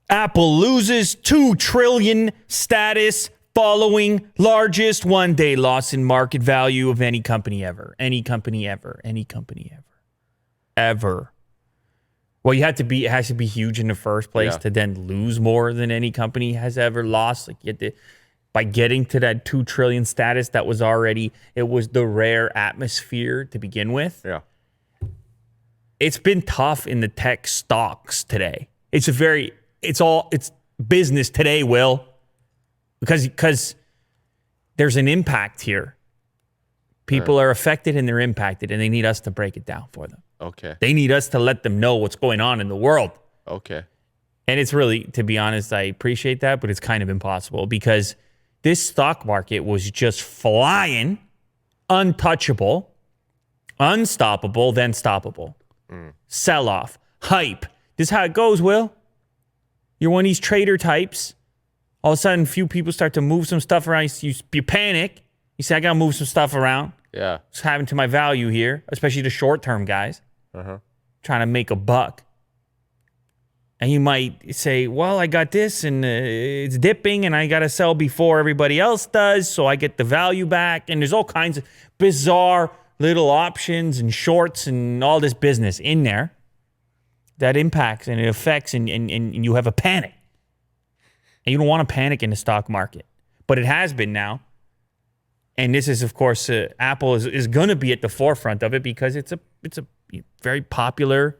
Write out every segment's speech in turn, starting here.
Apple loses $2 trillion status following largest one-day loss in market value of any company ever. Any company ever. Any company ever. Ever. Well, it has to be huge in the first place to then lose more than any company has ever lost. Like by getting to that 2 trillion status, it was the rare atmosphere to begin with. Yeah. It's been tough in the tech stocks today. It's business today, Will, because there's an impact here. People are affected and they're impacted, and they need us to break it down for them. Okay. They need us to let them know what's going on in the world. Okay. And it's really, to be honest, I appreciate that, but it's kind of impossible because this stock market was just flying, untouchable, unstoppable, then stoppable. Sell off, hype. This is how it goes, Will. You're one of these trader types. All of a sudden, a few people start to move some stuff around. You panic. You say, I got to move some stuff around. Yeah. What's happening to my value here, especially the short-term guys trying to make a buck. And you might say, well, I got this and it's dipping and I got to sell before everybody else does so I get the value back. And there's all kinds of bizarre little options and shorts and all this business in there that impacts and it affects and you have a panic. And you don't want to panic in the stock market. But it has been now. And this is, of course, Apple is going to be at the forefront of it because it's a very popular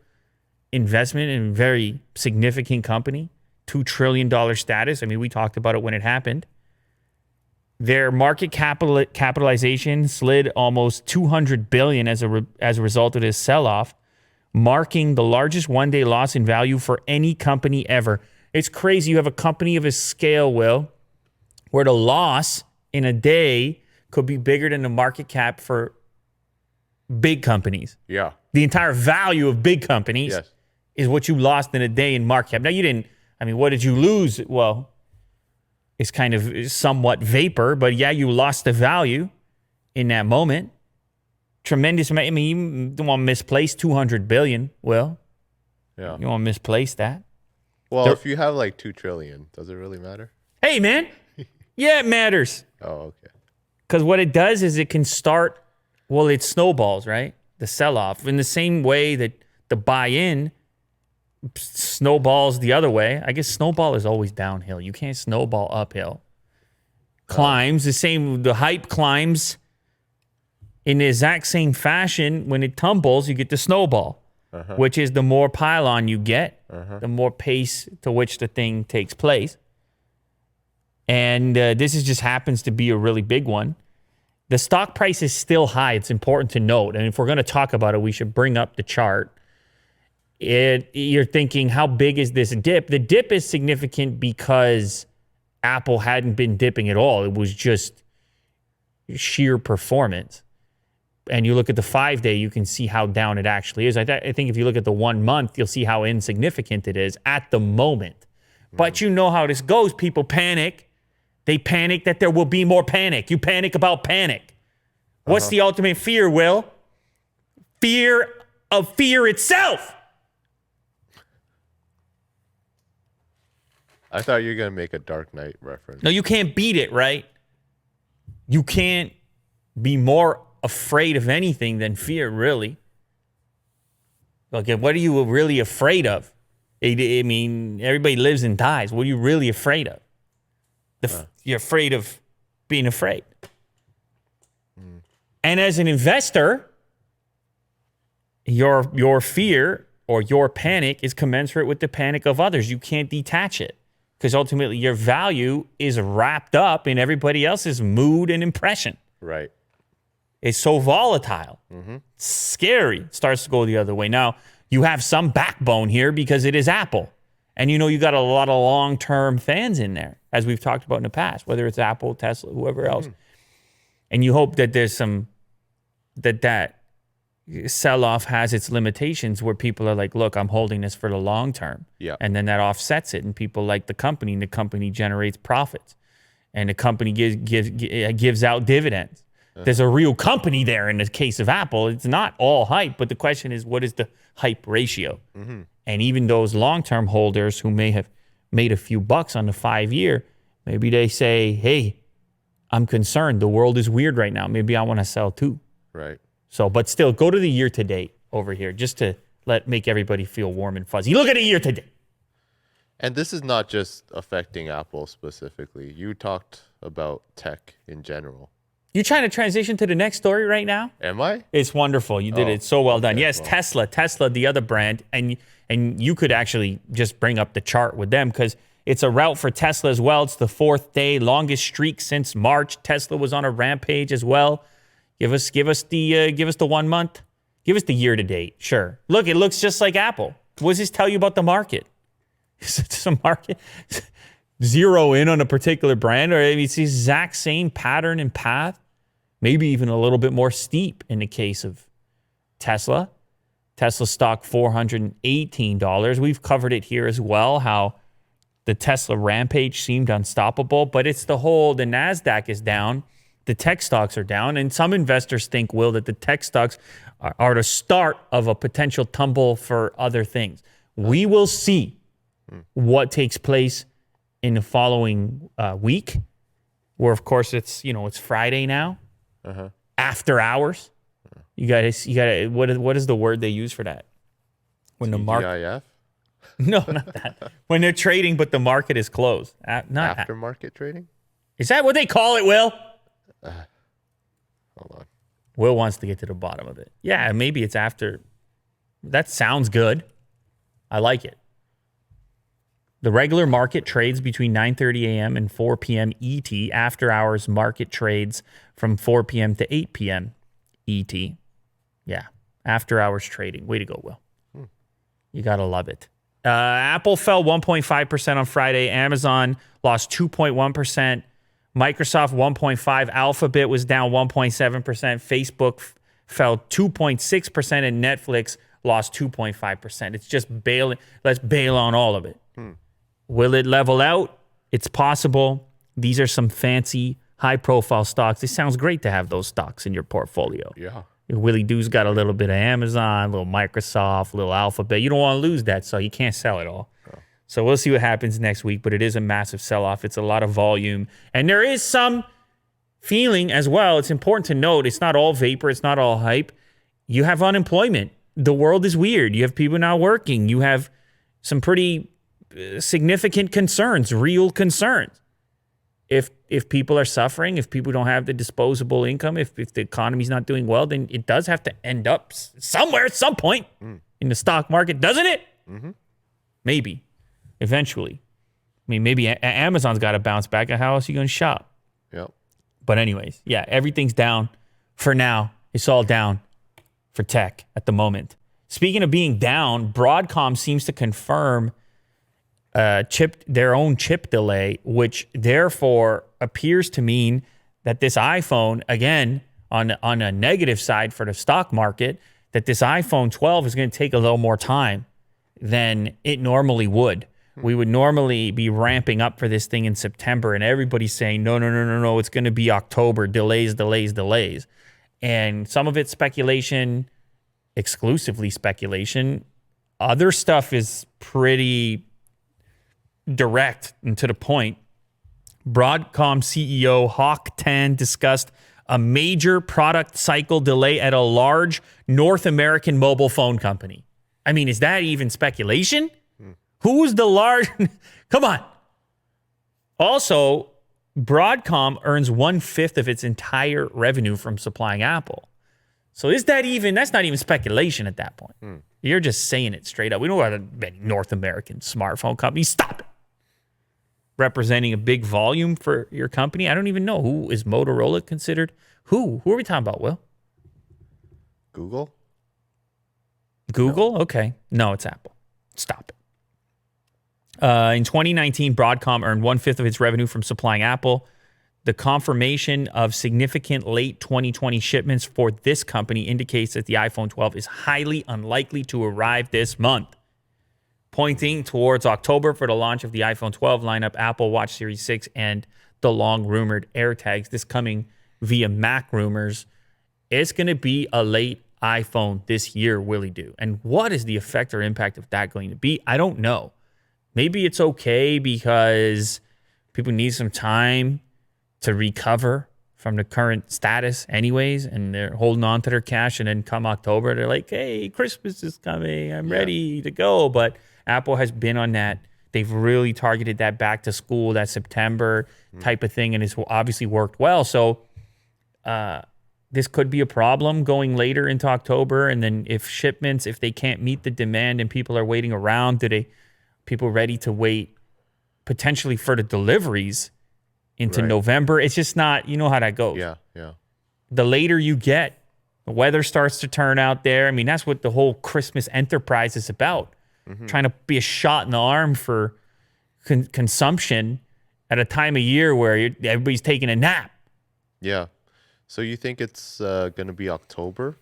investment and very significant company. $2 trillion status. I mean, we talked about it when it happened. Their market capitalization slid almost $200 billion as a result of this sell-off, marking the largest one-day loss in value for any company ever. It's crazy. You have a company of a scale, Will, where the loss in a day could be bigger than the market cap for big companies. Yeah. The entire value of big companies is what you lost in a day in market cap. Now, what did you lose? Well, it's kind of somewhat vapor, but yeah, you lost the value in that moment. Tremendous amount. I mean, you don't want to misplace $200 billion, Will. Yeah. You don't want to misplace that. Well, if you have like 2 trillion, does it really matter? Hey, man. Yeah, it matters. Oh, okay. Because what it does is it can start, well, it snowballs, right? The sell-off. In the same way that the buy-in snowballs the other way. I guess snowball is always downhill. You can't snowball uphill. Climbs, the hype climbs in the exact same fashion. When it tumbles, you get the snowball, which is the more pylon you get, the more pace to which the thing takes place. And this just happens to be a really big one. The stock price is still high. It's important to note. And if we're going to talk about it, we should bring up the chart. You're thinking, how big is this dip? The dip is significant because Apple hadn't been dipping at all. It was just sheer performance. And you look at the 5-day, you can see how down it actually is. I think if you look at the 1 month, you'll see how insignificant it is at the moment. But you know how this goes. People panic. They panic that there will be more panic. You panic about panic. What's the ultimate fear, Will? Fear of fear itself. I thought you were going to make a Dark Knight reference. No, you can't beat it, right? You can't be more afraid of anything than fear, really. Like, what are you really afraid of? I mean, everybody lives and dies. What are you really afraid of? You're afraid of being afraid. And as an investor, your fear or your panic is commensurate with the panic of others. You can't detach it because ultimately your value is wrapped up in everybody else's mood and impression. Right. It's so volatile. It's scary. It starts to go the other way. Now, you have some backbone here because it is Apple. And you got a lot of long-term fans in there, as we've talked about in the past, whether it's Apple, Tesla, whoever else. And you hope that there's that sell-off has its limitations where people are like, look, I'm holding this for the long term. Yeah. And then that offsets it. And people like the company, and the company generates profits. And the company gives out dividends. There's a real company there in the case of Apple. It's not all hype, but the question is, what is the hype ratio? And even those long-term holders who may have made a few bucks on the 5-year. Maybe they say, hey, I'm concerned. The world is weird right now. Maybe I want to sell too. Right. So, but still, go to the year to date over here just to make everybody feel warm and fuzzy. Look at the year to date. And this is not just affecting Apple specifically. You talked about tech in general. You trying to transition to the next story right now? Am I? It's wonderful. You did it so well done. Yes, well. Tesla, the other brand, and you could actually just bring up the chart with them because it's a rout for Tesla as well. It's the 4th day, longest streak since March. Tesla was on a rampage as well. Give us the 1 month. Give us the year to date. Sure. Look, it looks just like Apple. What does this tell you about the market? Is it a market zero in on a particular brand, or it's the exact same pattern and path? Maybe even a little bit more steep in the case of Tesla. Tesla stock $418. We've covered it here as well, how the Tesla rampage seemed unstoppable, but it's the NASDAQ is down, the tech stocks are down, and some investors think, Will, that the tech stocks are the start of a potential tumble for other things. We will see what takes place in the following week, where, of course, it's Friday now. After hours, you got to. What is the word they use for that? When the market, no, not that. When they're trading, but the market is closed. Not aftermarket trading. Is that what they call it, Will? Hold on. Will wants to get to the bottom of it. Yeah, maybe it's after. That sounds good. I like it. The regular market trades between 9:30 a.m. and 4 p.m. ET. After hours market trades from 4 p.m. to 8 p.m. ET. Yeah, after hours trading. Way to go, Will. You got to love it. Apple fell 1.5% on Friday. Amazon lost 2.1%. Microsoft 1.5%. Alphabet was down 1.7%. Facebook fell 2.6%. And Netflix lost 2.5%. It's just bailing. Let's bail on all of it. Will it level out? It's possible. These are some fancy, high-profile stocks. It sounds great to have those stocks in your portfolio. Yeah. Willie Doo's got a little bit of Amazon, a little Microsoft, a little Alphabet. You don't want to lose that, so you can't sell it all. Oh. So we'll see what happens next week, but it is a massive sell-off. It's a lot of volume. And there is some feeling as well. It's important to note, it's not all vapor. It's not all hype. You have unemployment. The world is weird. You have people not working. You have some pretty significant concerns, real concerns. If people are suffering, if people don't have the disposable income, if the economy's not doing well, then it does have to end up somewhere at some point in the stock market, doesn't it? Mm-hmm. Maybe, eventually. I mean, maybe Amazon's got to bounce back. How else are you going to shop? Yep. But anyways, yeah, everything's down for now. It's all down for tech at the moment. Speaking of being down, Broadcom seems to confirm their own chip delay, which therefore appears to mean that this iPhone, again, on a negative side for the stock market, that this iPhone 12 is going to take a little more time than it normally would. We would normally be ramping up for this thing in September, and everybody's saying, no, it's going to be October, delays. And some of it's speculation, exclusively speculation. Other stuff is pretty direct and to the point. Broadcom CEO Hock Tan discussed a major product cycle delay at a large North American mobile phone company. I mean, is that even speculation? Who's the large? Come on. Also, Broadcom earns 1/5 of its entire revenue from supplying Apple. So that's not even speculation at that point. You're just saying it straight up. We don't have many North American smartphone companies. Stop it. Representing a big volume for your company. I don't even know. Who is Motorola considered? Who are we talking about, Will? Google? No. Okay. No, it's Apple. Stop it. In 2019, Broadcom earned 1/5 of its revenue from supplying Apple. The confirmation of significant late 2020 shipments for this company indicates that the iPhone 12 is highly unlikely to arrive this month, pointing towards October for the launch of the iPhone 12 lineup, Apple Watch Series 6, and the long-rumored AirTags. This coming via Mac rumors. It's going to be a late iPhone this year, Willie Do. And what is the effect or impact of that going to be? I don't know. Maybe it's okay because people need some time to recover from the current status anyways, and they're holding on to their cash, and then come October, they're like, hey, Christmas is coming. I'm ready to go. But Apple has been on that. They've really targeted that back to school, that September type of thing, and it's obviously worked well. So this could be a problem going later into October. And then if they can't meet the demand and people are waiting around, people ready to wait potentially for the deliveries into November? It's just not, you know how that goes. Yeah. The later you get, the weather starts to turn out there. I mean, that's what the whole Christmas enterprise is about. Trying to be a shot in the arm for consumption at a time of year where everybody's taking a nap. Yeah. So you think it's going to be October?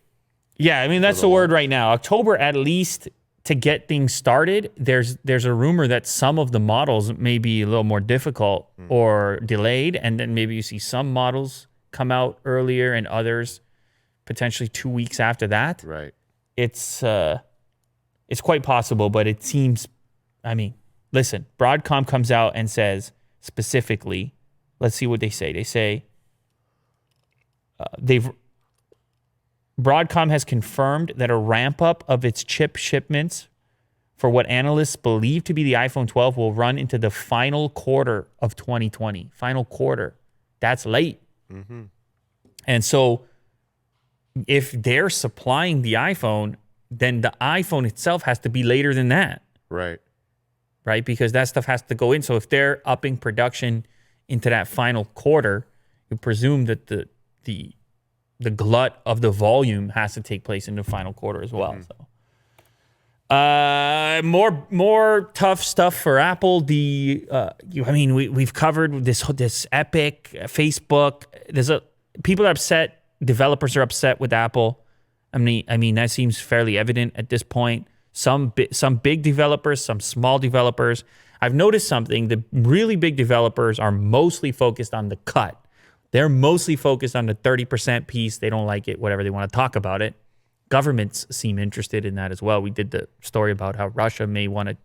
Yeah, I mean, that's the word right now. October, at least, to get things started. There's a rumor that some of the models may be a little more difficult or delayed, and then maybe you see some models come out earlier and others potentially 2 weeks after that. Right. It's quite possible, but it seems, I mean, listen, Broadcom comes out and says specifically, let's see what they say. They say Broadcom has confirmed that a ramp up of its chip shipments for what analysts believe to be the iPhone 12 will run into the final quarter of 2020. Final quarter. That's late. And so if they're supplying the iPhone, then the iPhone itself has to be later than that. Right. Because that stuff has to go in. So if they're upping production into that final quarter, you presume that the glut of the volume has to take place in the final quarter as well. So, more tough stuff for Apple. We've covered this Epic, Facebook. People are upset. Developers are upset with Apple. I mean that seems fairly evident at this point. Some big developers, some small developers. I've noticed something. The really big developers are mostly focused on the cut. They're mostly focused on the 30% piece. They don't like it, whatever, they want to talk about it. Governments seem interested in that as well. We did the story about how Russia may want to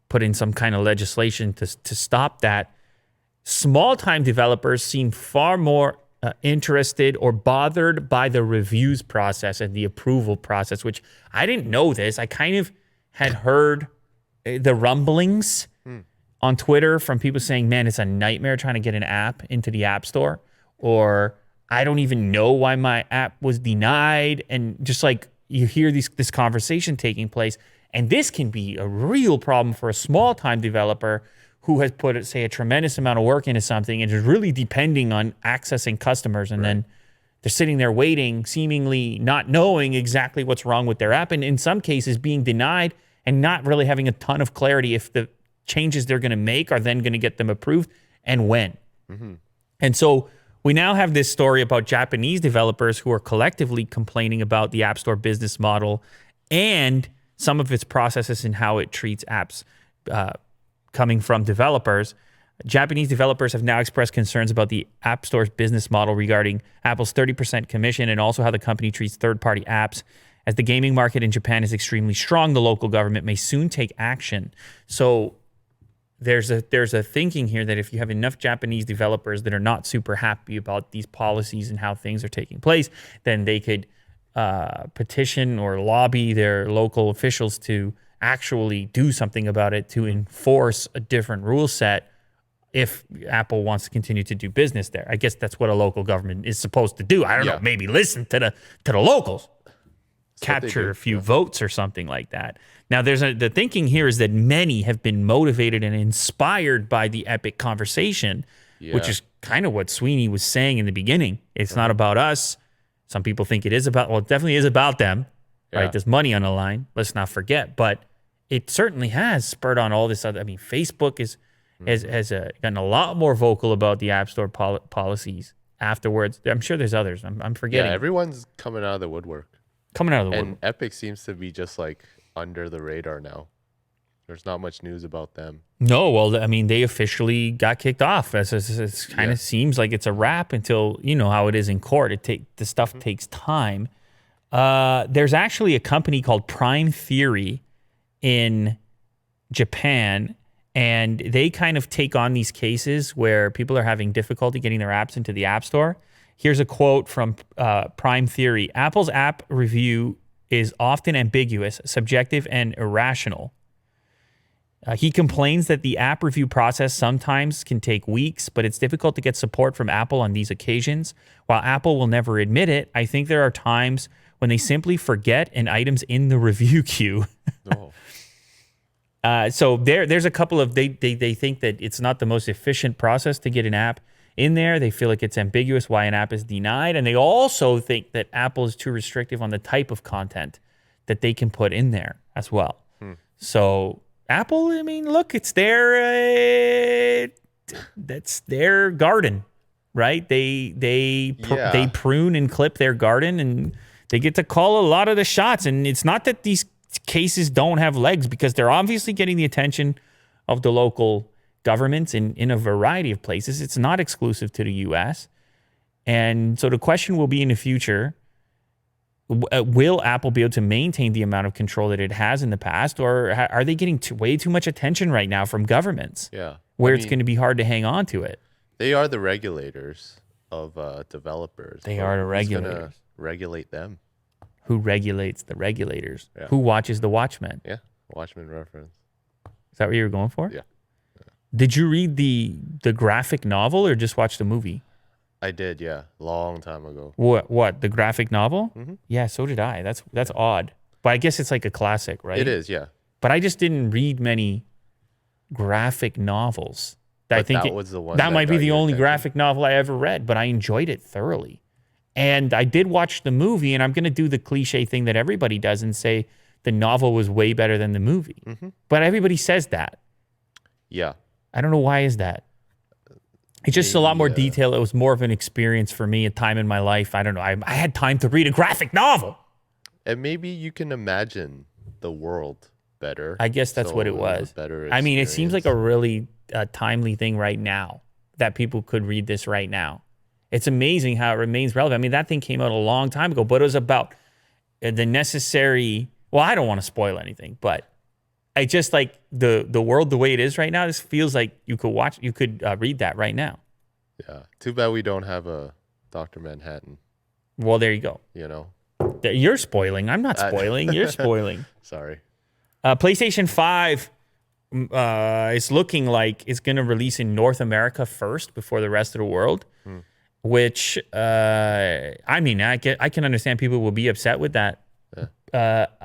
put in some kind of legislation to stop that. Small-time developers seem far more interested or bothered by the reviews process and the approval process, which I didn't know this. I kind of had heard the rumblings on Twitter from people saying, man, it's a nightmare trying to get an app into the App Store, or I don't even know why my app was denied. And just like you hear this conversation taking place, and this can be a real problem for a small-time developer who has put, say, a tremendous amount of work into something and is really depending on accessing customers. And then they're sitting there waiting, seemingly not knowing exactly what's wrong with their app. And in some cases being denied and not really having a ton of clarity if the changes they're going to make are then going to get them approved and when. And so we now have this story about Japanese developers who are collectively complaining about the App Store business model and some of its processes and how it treats apps coming from developers. Japanese developers have now expressed concerns about the App Store's business model regarding Apple's 30% commission and also how the company treats third-party apps. As the gaming market in Japan is extremely strong, the local government may soon take action. So there's a thinking here that if you have enough Japanese developers that are not super happy about these policies and how things are taking place, then they could petition or lobby their local officials to actually do something about it, to enforce a different rule set if Apple wants to continue to do business there. I guess that's what a local government is supposed to do. I don't know, maybe listen to the locals, capture a few votes or something like that. Now, the thinking here is that many have been motivated and inspired by the Epic conversation, which is kind of what Sweeney was saying in the beginning. It's not about us. Some people think it is about, well, it definitely is about them, right? There's money on the line. Let's not forget. But it certainly has spurred on all this other. I mean, Facebook has gotten a lot more vocal about the App Store policies afterwards. I'm sure there's others. I'm forgetting. Yeah, everyone's coming out of the woodwork. And Epic seems to be just like under the radar now. There's not much news about them. No, well, I mean, they officially got kicked off. It kind of seems like it's a wrap until, you know how it is in court. The stuff takes time. There's actually a company called Prime Theory in Japan, And they kind of take on these cases where people are having difficulty getting their apps into the App Store. Here's a quote from Prime Theory. Apple's app review is often ambiguous, subjective, and irrational. He complains that the app review process sometimes can take weeks, but it's difficult to get support from Apple on these occasions. While Apple will never admit it, I think there are times when they simply forget an item's in the review queue. So there's a couple of, they think that it's not the most efficient process to get an app in there. They feel like it's ambiguous why an app is denied. And they also think that Apple is too restrictive on the type of content that they can put in there as well. So Apple, I mean, look, it's that's their garden, right? They prune and clip their garden, and they get to call a lot of the shots. And it's not that these cases don't have legs, because they're obviously getting the attention of the local governments in a variety of places. It's not exclusive to the U.S. And so the question will be in the future, will Apple be able to maintain the amount of control that it has in the past, or are they getting way too much attention right now from governments? Where it's going to be hard to hang on to it. They are the regulators of developers. They are the regulators. Who's gonna regulate them? Who regulates the regulators? Yeah. Who watches the Watchmen? Yeah, Watchmen reference. Is that what you were going for? Yeah. Did you read the graphic novel or just watch the movie? I did, yeah, long time ago. What the graphic novel? Yeah, so did I. That's odd, but I guess it's like a classic, right? It is, yeah. But I just didn't read many graphic novels. I think that was the one. That might be the only graphic novel I ever read, but I enjoyed it thoroughly. And I did watch the movie, and I'm going to do the cliche thing that everybody does and say the novel was way better than the movie. But everybody says that. Yeah. I don't know, why is that? It's just a lot more detail. It was more of an experience for me, a time in my life. I don't know. I had time to read a graphic novel. And maybe you can imagine the world better. I guess that's what it was. I mean, it seems like a really timely thing right now that people could read this right now. It's amazing how it remains relevant. I mean, that thing came out a long time ago, but it was about the necessary... Well, I don't want to spoil anything, but I just like the world the way it is right now. This feels like you could read that right now. Yeah. Too bad we don't have a Dr. Manhattan. Well, there you go. You know? You're spoiling. I'm not spoiling. You're spoiling. Sorry. PlayStation 5 is looking like it's going to release in North America first before the rest of the world. Which, I mean, I can understand people will be upset with that.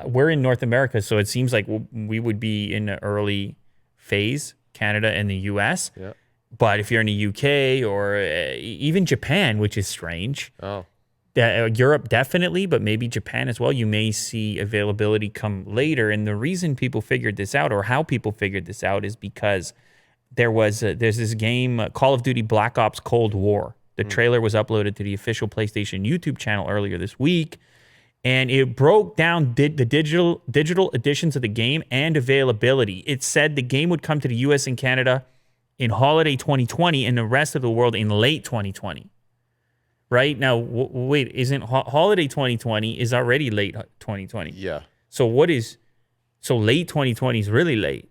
We're in North America, so it seems like we would be in the early phase, Canada and the US. Yeah. But if you're in the UK or even Japan, which is strange, Europe definitely, but maybe Japan as well, you may see availability come later. And the reason people figured this out, or how people figured this out, is because there's this game, Call of Duty Black Ops Cold War. The trailer was uploaded to the official PlayStation YouTube channel earlier this week, and it broke down the digital editions of the game and availability. It said the game would come to the US and Canada in holiday 2020 and the rest of the world in late 2020. Right? Now, wait, isn't holiday 2020 is already late 2020? Yeah. So late 2020 is really late.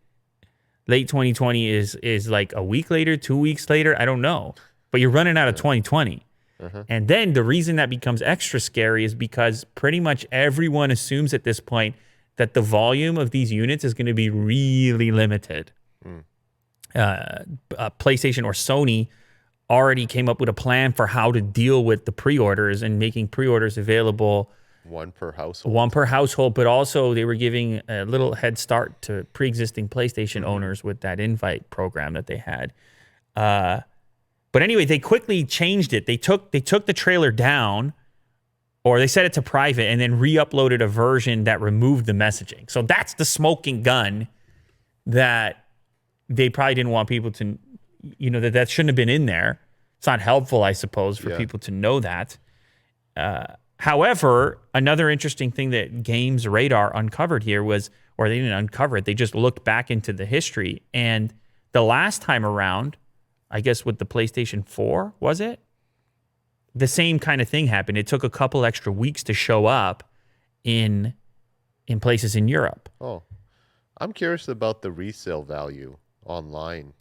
Late 2020 is like a week later, 2 weeks later, I don't know. But you're running out of 2020. And then the reason that becomes extra scary is because pretty much everyone assumes at this point that the volume of these units is going to be really limited. PlayStation or Sony already came up with a plan for how to deal with the pre-orders and making pre-orders available. One per household. But also they were giving a little head start to pre-existing PlayStation owners with that invite program that they had. But anyway, they quickly changed it. They took the trailer down, or they set it to private, and then re-uploaded a version that removed the messaging. So that's the smoking gun that they probably didn't want people to, that shouldn't have been in there. It's not helpful, I suppose, for people to know that. However, another interesting thing that Games Radar uncovered here was, or they didn't uncover it, they just looked back into the history. And the last time around, I guess with the PlayStation 4, was it? The same kind of thing happened. It took a couple extra weeks to show up in places in Europe. Oh, I'm curious about the resale value online.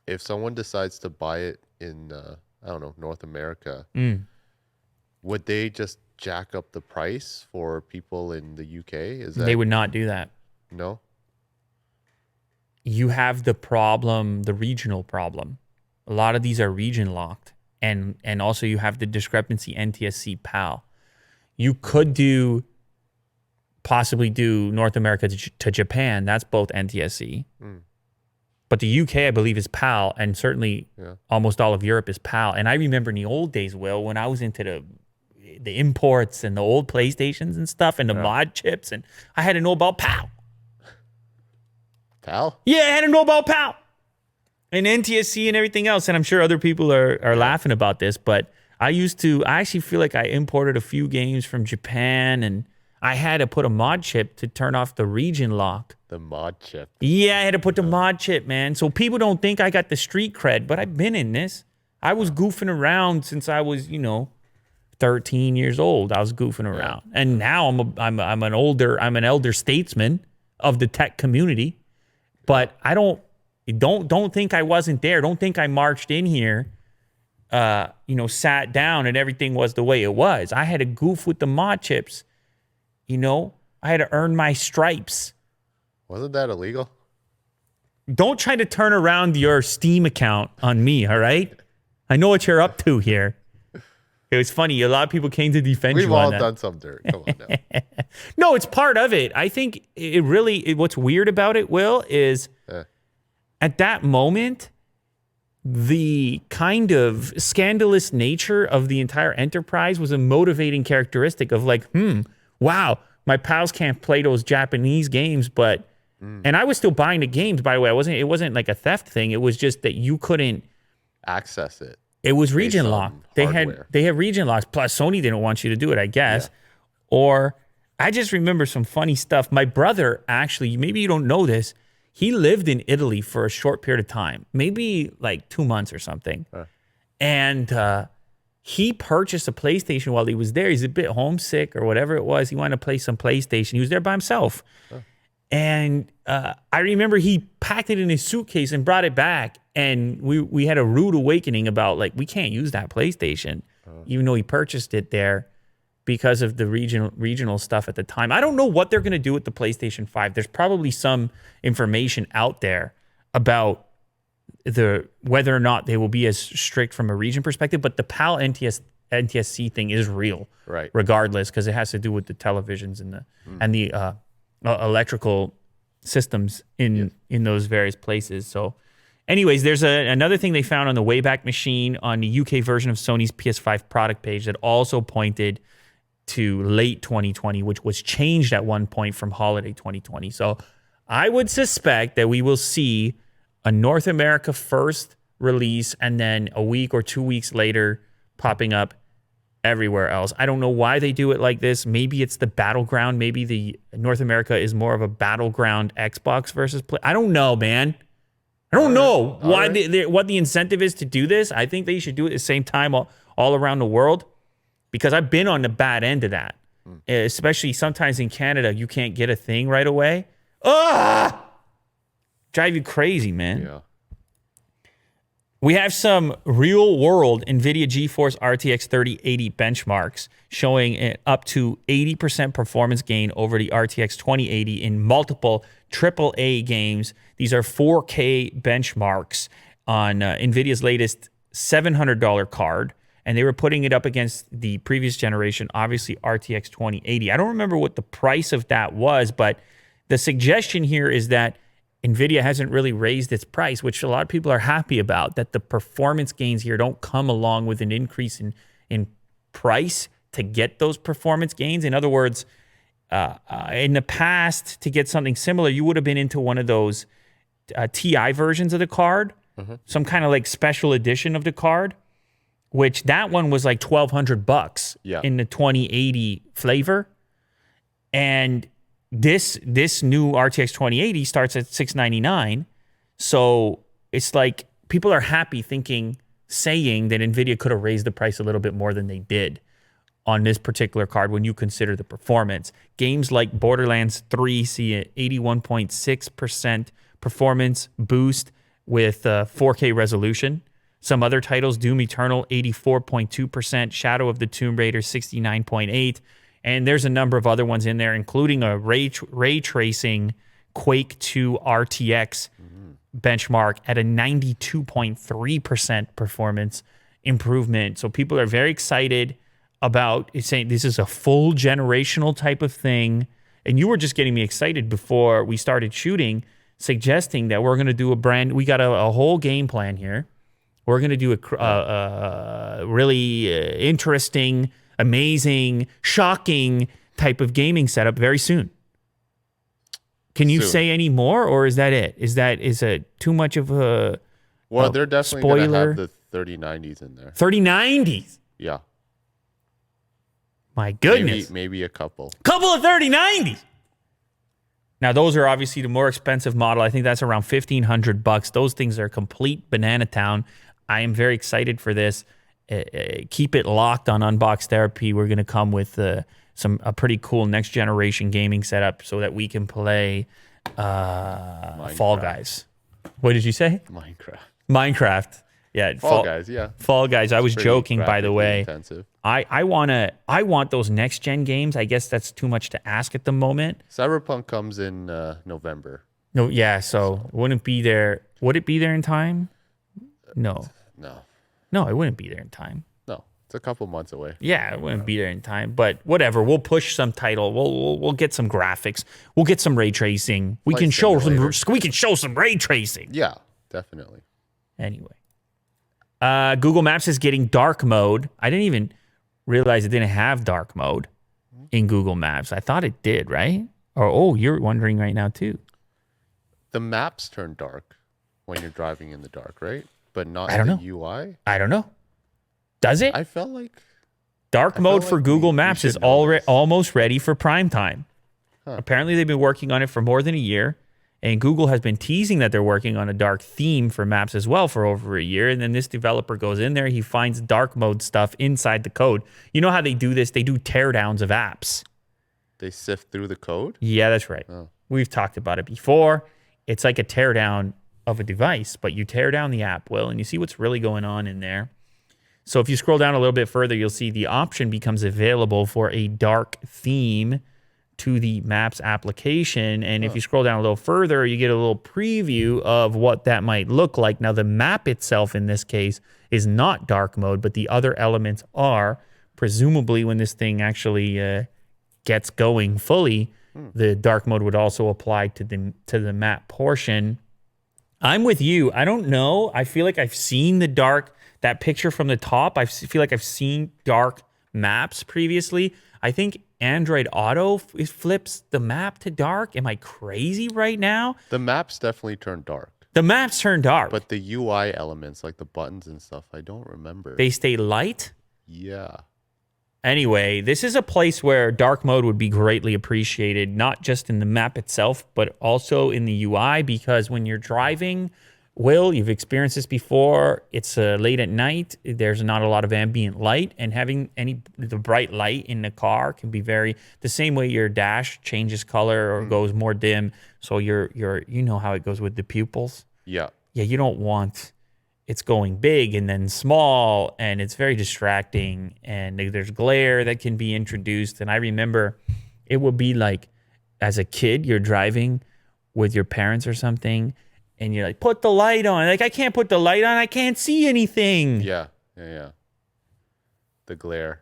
If someone decides to buy it in, I don't know, North America, would they just jack up the price for people in the UK? Is that They would not do that. no? You have the problem, the regional problem. A lot of these are region locked. And also you have the discrepancy NTSC PAL. You could possibly do North America to Japan. That's both NTSC. But the UK, I believe, is PAL, and certainly almost all of Europe is PAL. And I remember in the old days, Will, when I was into the imports and the old PlayStations and stuff and the mod chips, and I had to know about PAL. PAL? Yeah, I had to know about PAL. And NTSC and everything else. And I'm sure other people are laughing about this, but I actually feel like I imported a few games from Japan, and I had to put a mod chip to turn off the region lock. The mod chip. Yeah, I had to put the mod chip, man. So people don't think I got the street cred, but I've been in this. I was goofing around since I was, 13 years old. I was goofing around. And now I'm an elder statesman of the tech community. But I don't think I wasn't there. Don't think I marched in here, sat down and everything was the way it was. I had to goof with the mod chips. I had to earn my stripes. Wasn't that illegal? Don't try to turn around your Steam account on me, all right? I know what you're up to here. It was funny. A lot of people came to defend you on that. We've all done some dirt. Come on now. No, it's part of it. I think what's weird about it, Will, is at that moment, the kind of scandalous nature of the entire enterprise was a motivating characteristic of like, wow, my pals can't play those Japanese games, but and I was still buying the games, by the way. It wasn't like a theft thing. It was just that you couldn't access it. It was region locked. They had region locks. Plus Sony didn't want you to do it, I guess. Yeah. Or I just remember some funny stuff. My brother actually, maybe you don't know this, he lived in Italy for a short period of time, maybe like 2 months or something. And he purchased a PlayStation while he was there. He's a bit homesick or whatever it was. He wanted to play some PlayStation. He was there by himself. And I remember he packed it in his suitcase and brought it back. And we had a rude awakening about, like, we can't use that PlayStation, even though he purchased it there because of the regional stuff at the time. I don't know what they're going to do with the PlayStation 5. There's probably some information out there about whether or not they will be as strict from a region perspective. But the PAL NTSC thing is real, right? Regardless, because it has to do with the televisions and the electrical systems in those various places. So anyways, there's another thing they found on the Wayback Machine on the UK version of Sony's PS5 product page that also pointed to late 2020, which was changed at one point from holiday 2020. So I would suspect that we will see a North America first release and then a week or 2 weeks later popping up everywhere else. I don't know why they do it like this. Maybe it's the battleground. Maybe the North America is more of a battleground Xbox versus Play. I don't know, man. I don't know why what the incentive is to do this. I think they should do it at the same time all around the world, because I've been on the bad end of that. Especially sometimes in Canada, you can't get a thing right away. Drive you crazy, man. Yeah. We have some real-world NVIDIA GeForce RTX 3080 benchmarks showing up to 80% performance gain over the RTX 2080 in multiple AAA games. These are 4K benchmarks on NVIDIA's latest $700 card, and they were putting it up against the previous generation, obviously RTX 2080. I don't remember what the price of that was, but the suggestion here is that NVIDIA hasn't really raised its price, which a lot of people are happy about, that the performance gains here don't come along with an increase in price to get those performance gains. In other words, in the past, to get something similar, you would have been into one of those TI versions of the card, some kind of like special edition of the card, which that one was like $1,200 in the 2080 flavor. And this new RTX 2080 starts at $699. So it's like people are happy saying that NVIDIA could have raised the price a little bit more than they did on this particular card when you consider the performance. Games like Borderlands 3 see an 81.6% performance boost with 4K resolution. Some other titles, Doom Eternal, 84.2%, Shadow of the Tomb Raider, 69.8%, and there's a number of other ones in there, including a ray tracing Quake 2 RTX benchmark at a 92.3% performance improvement. So people are very excited about saying this is a full generational type of thing. And you were just getting me excited before we started shooting, suggesting that we're going to do we got a whole game plan here. We're going to do a really interesting, amazing, shocking type of gaming setup very soon. Can you say any more, or is that it? Is it too much of a Well, they're definitely going to have the 3090s in there. 3090s? Yeah. My goodness. Maybe a couple. Couple of 3090s. Now, those are obviously the more expensive model. I think that's around $1,500. Those things are complete banana town. I am very excited for this. Keep it locked on Unbox Therapy. We're going to come with a pretty cool next generation gaming setup so that we can play Fall Guys. What did you say? Minecraft. Yeah, Fall Guys. Yeah, Fall Guys. I was joking, by the way. Intensive. I want those next gen games. I guess that's too much to ask at the moment. Cyberpunk comes in November. No, yeah. So wouldn't be there. Would it be there in time? No, it wouldn't be there in time. No, it's a couple months away. Yeah, it wouldn't be there in time. But whatever. We'll push some title. We'll get some graphics. We'll get some ray tracing. We can show some ray tracing. Yeah, definitely. Anyway. Google Maps is getting dark mode. I didn't even realize it didn't have dark mode in Google Maps. I thought it did, right? You're wondering right now too. The maps turn dark when you're driving in the dark, right? But not in the UI? I don't know. Does it? I felt like... Dark mode for Google Maps is almost ready for prime time. Huh. Apparently, they've been working on it for more than a year. And Google has been teasing that they're working on a dark theme for maps as well for over a year. And then this developer goes in there, he finds dark mode stuff inside the code. You know how they do this? They do teardowns of apps. They sift through the code? Yeah, that's right. Oh. We've talked about it before. It's like a teardown of a device, but you tear down the app, and you see what's really going on in there. So if you scroll down a little bit further, you'll see the option becomes available for a dark theme to the Maps application. And if you scroll down a little further, you get a little preview of what that might look like. Now, the map itself in this case is not dark mode, but the other elements are. Presumably, when this thing actually gets going fully, the dark mode would also apply to the map portion. I'm with you. I don't know. I feel like I've seen that picture from the top. I feel like I've seen dark maps previously. I think Android Auto flips the map to dark. Am I crazy right now? The maps definitely turn dark. The maps turn dark. But the UI elements, like the buttons and stuff, I don't remember. They stay light? Yeah. Anyway, this is a place where dark mode would be greatly appreciated, not just in the map itself, but also in the UI, because when you're driving, you've experienced this before. It's late at night. There's not a lot of ambient light, and having the bright light in the car can be the same way your dash changes color or goes more dim. So you know how it goes with the pupils. Yeah. Yeah, you don't want it's going big and then small, and it's very distracting, and there's glare that can be introduced. And I remember it would be like, as a kid, you're driving with your parents or something, and you're like, put the light on. Like, I can't put the light on. I can't see anything. Yeah. The glare.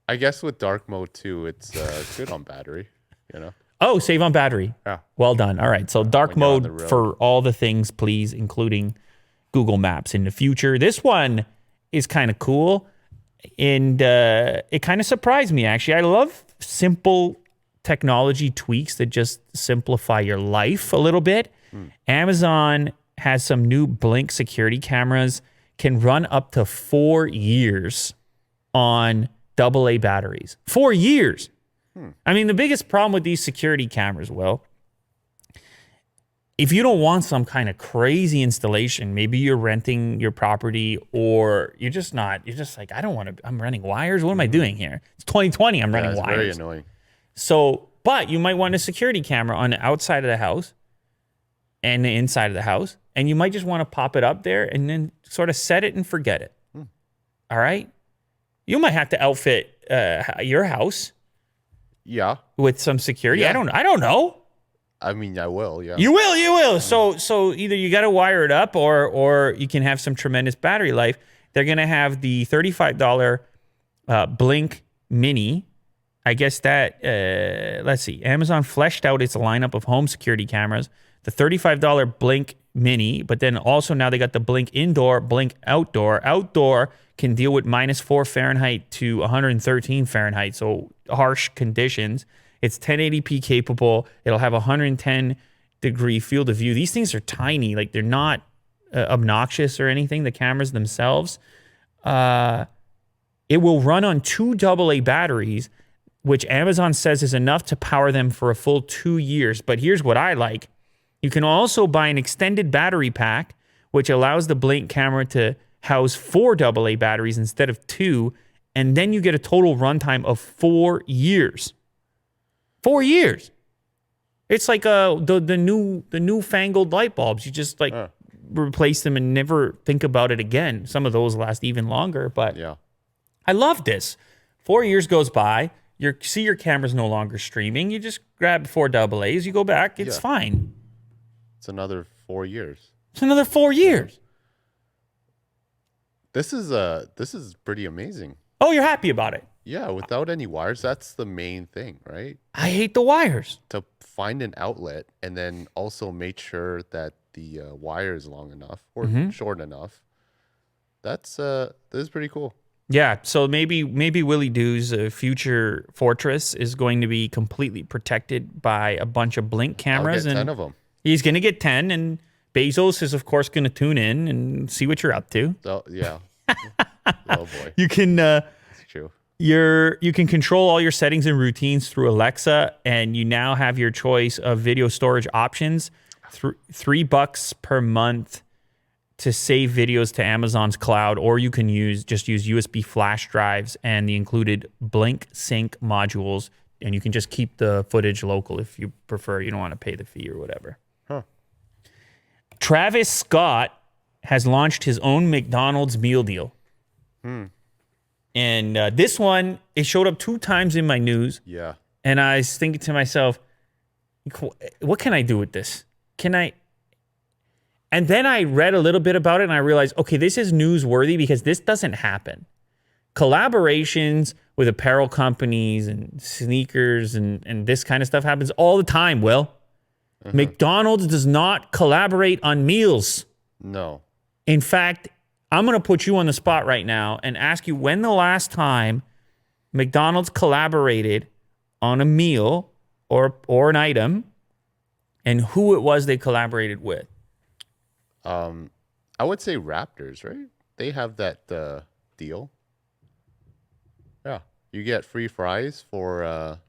I guess with dark mode too, it's good on battery, you know? Oh, save on battery. Yeah. Well done. All right. So dark mode for all the things, please, including Google Maps in the future. This one is kind of cool, and it kind of surprised me, actually. I love simple technology tweaks that just simplify your life a little bit. Amazon has some new Blink security cameras, can run up to 4 years on AA batteries. 4 years. I mean, the biggest problem with these security cameras, if you don't want some kind of crazy installation, maybe you're renting your property, or you're just like, I don't want to, I'm running wires. What am I doing here? It's 2020. I'm running wires. Very annoying. So, but you might want a security camera on the outside of the house, and the inside of the house. And you might just want to pop it up there and then sort of set it and forget it. All right? You might have to outfit your house with some security. Yeah. I don't know. I mean, I will, yeah. You will. So either you got to wire it up or you can have some tremendous battery life. They're going to have the $35 Blink Mini. I guess that, let's see. Amazon fleshed out its lineup of home security cameras. The $35 Blink Mini, but then also now they got the Blink Indoor, Blink Outdoor. Outdoor can deal with -4 Fahrenheit to 113 Fahrenheit, so harsh conditions. It's 1080p capable. It'll have 110-degree field of view. These things are tiny. Like, they're not obnoxious or anything, the cameras themselves. It will run on 2 AA batteries, which Amazon says is enough to power them for a full 2 years. But here's what I like. You can also buy an extended battery pack, which allows the Blink camera to house 4 AA batteries instead of 2, and then you get a total runtime of 4 years. 4 years. It's like the newfangled light bulbs. You just replace them and never think about it again. Some of those last even longer, but yeah. I love this. 4 years goes by. You see your camera's no longer streaming. You just grab 4 AA's. You go back. It's fine. It's another 4 years. It's another 4 years. This is pretty amazing. Oh, you're happy about it? Yeah, without any wires, that's the main thing, right? I hate the wires. To find an outlet and then also make sure that the wire is long enough or short enough. This is pretty cool. Yeah, so maybe Willie Doo's future fortress is going to be completely protected by a bunch of Blink cameras. I'll get 10 of them. He's going to get 10, and Bezos is, of course, going to tune in and see what you're up to. Oh, yeah. Oh, boy. You can... It's true. You can control all your settings and routines through Alexa, and you now have your choice of video storage options. $3 per month to save videos to Amazon's cloud, or you can just use USB flash drives and the included Blink Sync modules, and you can just keep the footage local if you prefer. You don't want to pay the fee or whatever. Huh. Travis Scott has launched his own McDonald's meal deal. And this one, it showed up 2 times in my news. Yeah. And I was thinking to myself, what can I do with this? And then I read a little bit about it and I realized, okay, this is newsworthy because this doesn't happen. Collaborations with apparel companies and sneakers and this kind of stuff happens all the time, Will. McDonald's does not collaborate on meals. No. In fact, I'm going to put you on the spot right now and ask you when the last time McDonald's collaborated on a meal or an item and who it was they collaborated with. I would say Raptors, right? They have that deal. Yeah. You get free fries for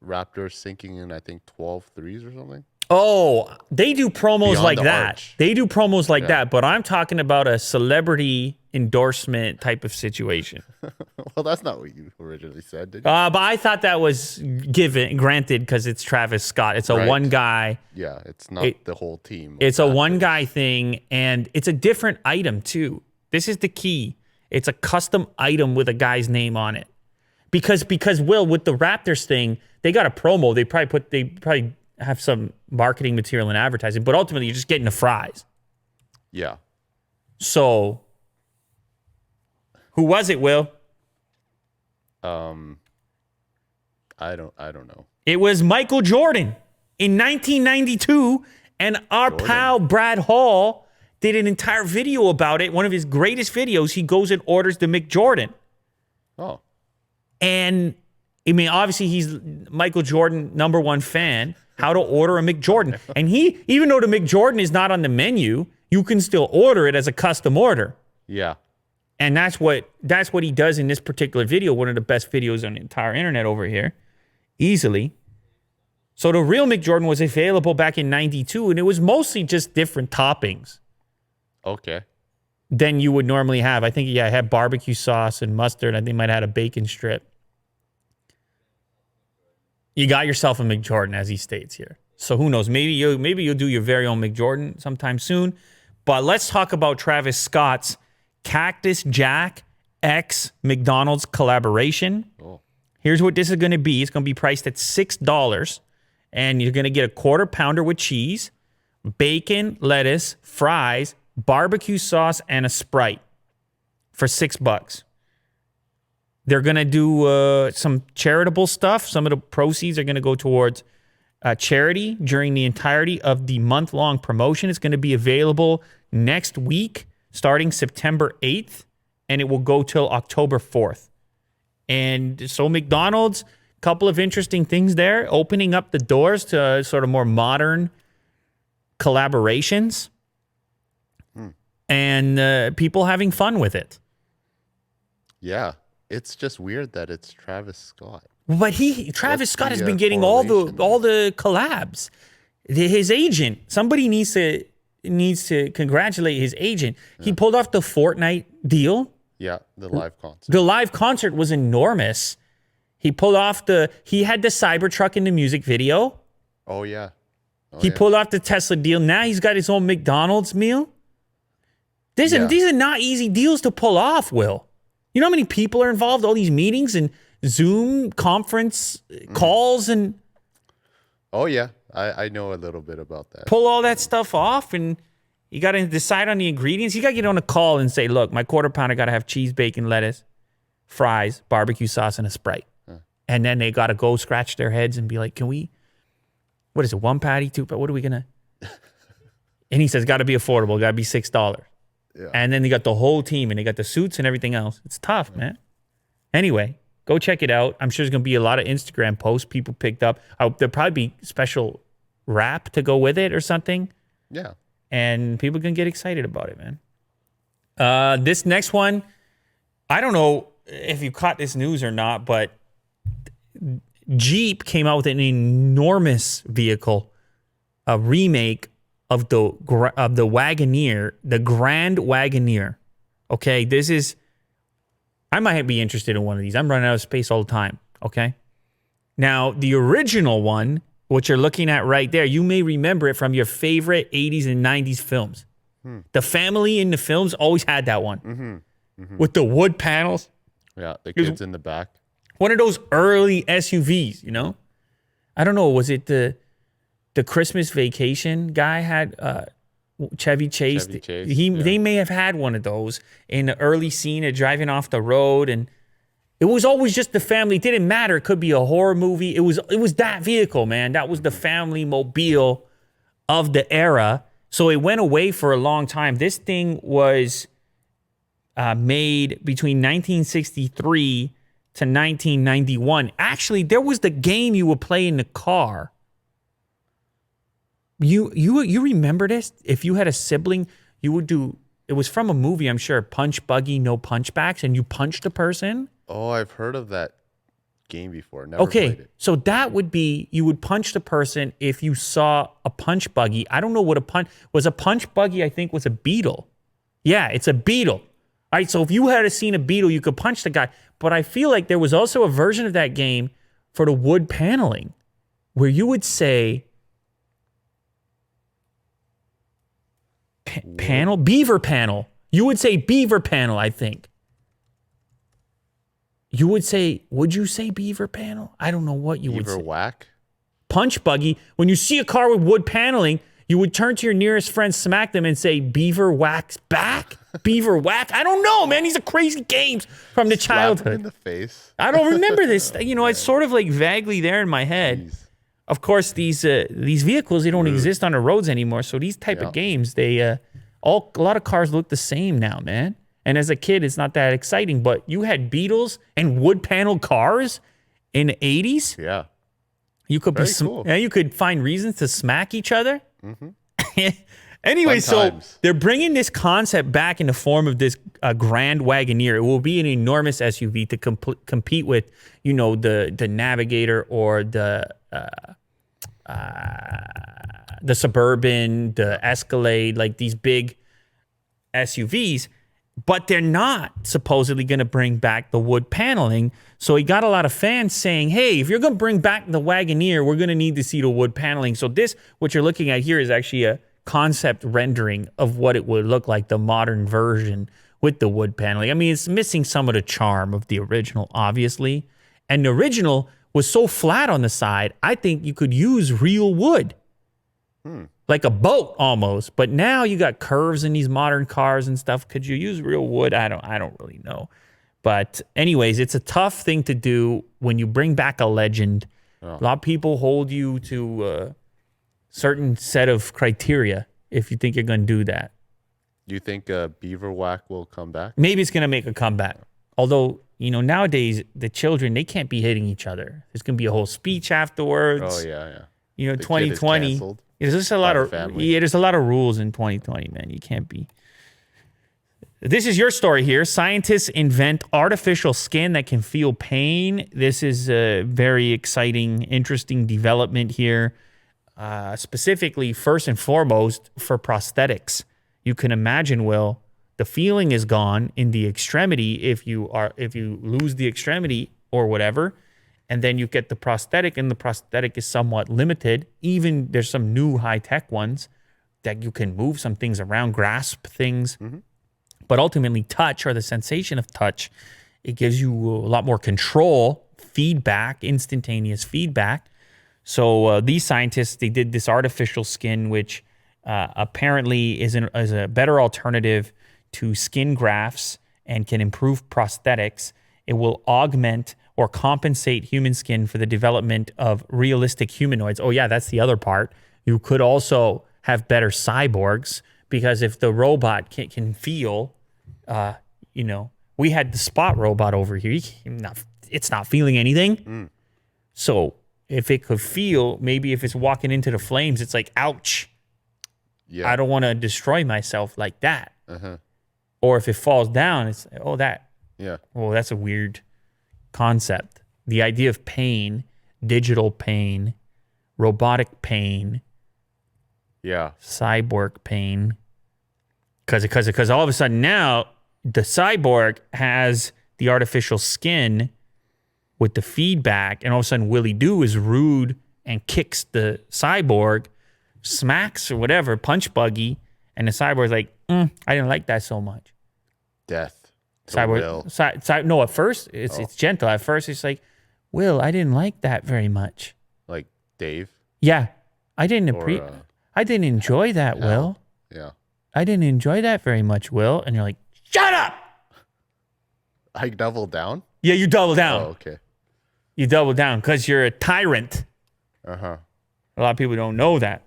Raptors sinking in, I think, 12 threes or something. Oh, they do promos Beyond like the that. arch. They do promos like that, but I'm talking about a celebrity endorsement type of situation. Well, that's not what you originally said, did you? But I thought that was granted, because it's Travis Scott. It's a one guy. Yeah, it's not the whole team. It's a one guy thing, and it's a different item too. This is the key. It's a custom item with a guy's name on it. Because Will, with the Raptors thing, they got a promo. They probably have some marketing material and advertising, but ultimately you're just getting the fries. Yeah. So, who was it, Will? I don't know. It was Michael Jordan in 1992, and our pal Brad Hall did an entire video about it. One of his greatest videos. He goes and orders the McJordan. Oh. And I mean, obviously he's Michael Jordan #1 fan. How to order a McJordan. And even though the McJordan is not on the menu, you can still order it as a custom order. Yeah. And that's what he does in this particular video, one of the best videos on the entire internet over here, easily. So the real McJordan was available back in 92, and it was mostly just different toppings. Okay. Than you would normally have. I think, it had barbecue sauce and mustard. I think it might have had a bacon strip. You got yourself a McJordan, as he states here. So who knows? Maybe you'll do your very own McJordan sometime soon. But let's talk about Travis Scott's Cactus Jack X McDonald's collaboration. Oh. Here's what this is going to be. It's going to be priced at $6, and you're going to get a quarter pounder with cheese, bacon, lettuce, fries, barbecue sauce, and a Sprite for $6. They're going to do some charitable stuff. Some of the proceeds are going to go towards charity during the entirety of the month-long promotion. It's going to be available next week, starting September 8th, and it will go till October 4th. And so McDonald's, a couple of interesting things there, opening up the doors to sort of more modern collaborations and people having fun with it. Yeah. It's just weird that it's Travis Scott. But Travis Scott has been getting all the collabs. His agent, somebody needs to congratulate his agent. Yeah. He pulled off the Fortnite deal. Yeah, the live concert. The live concert was enormous. He pulled off he had the Cybertruck in the music video. Oh, yeah. He pulled off the Tesla deal. Now he's got his own McDonald's meal. These are not easy deals to pull off, Will. You know how many people are involved? All these meetings and Zoom conference calls and... Oh, yeah. I know a little bit about that. Pull all that stuff off, and you got to decide on the ingredients. You got to get on a call and say, look, my quarter pounder got to have cheese, bacon, lettuce, fries, barbecue sauce, and a Sprite. And then they got to go scratch their heads and be like, can we... What is it, one patty, two patty? What are we going to... And he says, got to be affordable. Got to be $6. Yeah. And then they got the whole team, and they got the suits and everything else. It's tough, man. Anyway, go check it out. I'm sure there's going to be a lot of Instagram posts people picked up. There'll probably be special wrap to go with it or something. Yeah. And people can get excited about it, man. This next one, I don't know if you caught this news or not, but Jeep came out with an enormous vehicle, a remake of the Wagoneer, the Grand Wagoneer. Okay, I might be interested in one of these. I'm running out of space all the time. Okay, now the original one, what you're looking at right there, you may remember it from your favorite 80s and 90s films. The family in the films always had that one with the wood panels. Yeah, the kids in the back. One of those early SUVs, you know? I don't know, was it the Christmas Vacation guy had Chevy Chase? They may have had one of those in the early scene of driving off the road, and it was always just the family. It didn't matter. It could be a horror movie. It was that vehicle, man. That was the family mobile of the era. So it went away for a long time. This thing was made between 1963 to 1991. Actually, there was the game you would play in the car. You remember this? If you had a sibling, you would do... It was from a movie, I'm sure. Punch Buggy, No Punchbacks, and you punched a person. Oh, I've heard of that game before. Never played it. So that would be... You would punch the person if you saw a punch buggy. I don't know what a punch... Was a punch buggy, I think, was a beetle. Yeah, it's a beetle. All right, so if you had seen a beetle, you could punch the guy. But I feel like there was also a version of that game for the wood paneling where you would say beaver panel. You would say beaver panel, I think. Would you say beaver panel? I don't know what you would say. Beaver whack? Punch buggy. When you see a car with wood paneling, you would turn to your nearest friend, smack them, and say, beaver whacks back? Beaver whack? I don't know, man. These are crazy games from the childhood. Slap him in the face. I don't remember this. You know, it's sort of like vaguely there in my head. Jeez. Of course, these vehicles, they don't exist on the roads anymore. So these type of games, a lot of cars look the same now, man. And as a kid, it's not that exciting. But you had Beetles and wood panel cars in the 80s. Yeah. You could cool. You could find reasons to smack each other. Anyway, so they're bringing this concept back in the form of this Grand Wagoneer. It will be an enormous SUV to compete with, you know, the Navigator or the Suburban, the Escalade, like these big SUVs. but they're not supposedly going to bring back the wood paneling. So he got a lot of fans saying, hey, if you're going to bring back the Wagoneer, we're going to need to see the wood paneling. So this, what you're looking at here, is actually a concept rendering of what it would look like, the modern version with the wood paneling. I mean, it's missing some of the charm of the original, obviously. And the original was so flat on the side, I think you could use real wood. Like a boat almost. But now you got curves in these modern cars and stuff. Could you use real wood? I don't really know. But anyways, it's a tough thing to do when you bring back a legend. Oh. A lot of people hold you to a certain set of criteria if you think you're going to do that. Do you think Beaver Whack will come back? Maybe it's going to make a comeback. Although, you know, nowadays, the children, they can't be hitting each other. There's going to be a whole speech afterwards. Oh, yeah. You know, 2020. There's just a lot of there's a lot of rules in 2020, man. You can't be. This is your story here. Scientists invent artificial skin that can feel pain. This is a very exciting, interesting development here. Specifically, first and foremost, for prosthetics. You can imagine, Will, the feeling is gone in the extremity if you lose the extremity or whatever. And then you get the prosthetic, and the prosthetic is somewhat limited. Even there's some new high-tech ones that you can move some things around, grasp things. Mm-hmm. But ultimately, touch, or the sensation of touch, it gives you a lot more control, feedback, instantaneous feedback. So these scientists, they did this artificial skin, which apparently is a better alternative to skin grafts and can improve prosthetics. It will augment or compensate human skin for the development of realistic humanoids. Oh, yeah, that's the other part. You could also have better cyborgs, because if the robot can feel, you know, we had the Spot robot over here. It's not feeling anything. So if it could feel, maybe if it's walking into the flames, it's like, ouch. Yeah. I don't want to destroy myself like that. Uh-huh. Or if it falls down, it's, oh, that. Yeah. Oh, that's a weird concept. The idea of pain, digital pain, robotic pain, cyborg pain, because all of a sudden now the cyborg has the artificial skin with the feedback, and all of a sudden Willie Doo is rude and kicks the cyborg, smacks or whatever, punch buggy, and the cyborg's like, I didn't like that so much. Death. Cyborg, no, at first it's gentle. At first it's like, Will, I didn't like that very much. Like Dave? Yeah. I didn't enjoy that, Hal. Will. Yeah. I didn't enjoy that very much, Will. And you're like, shut up! I doubled down? Yeah, you double down. Oh, okay. You double down because you're a tyrant. Uh-huh. A lot of people don't know that.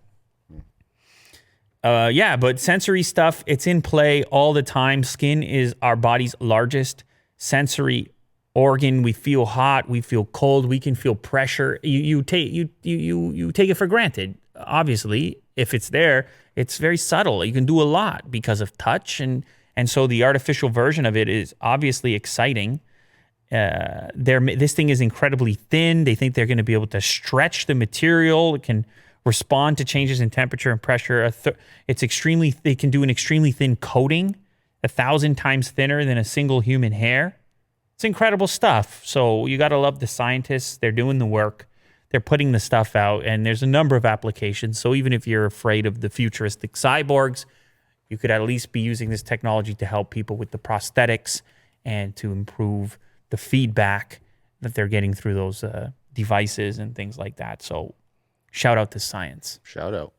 Yeah, but sensory stuff, it's in play all the time. Skin is our body's largest sensory organ. We feel hot, we feel cold, we can feel pressure. You take it for granted. Obviously, if it's there, it's very subtle. You can do a lot because of touch, and so the artificial version of it is obviously exciting. This thing is incredibly thin. They think they're going to be able to stretch the material. It can respond to changes in temperature and pressure. They can do an extremely thin coating, 1,000 times thinner than a single human hair. It's incredible stuff. So you got to love the scientists. They're doing the work. They're putting the stuff out, and there's a number of applications. So even if you're afraid of the futuristic cyborgs, you could at least be using this technology to help people with the prosthetics and to improve the feedback that they're getting through those devices and things like that. So shout out to science. Shout out.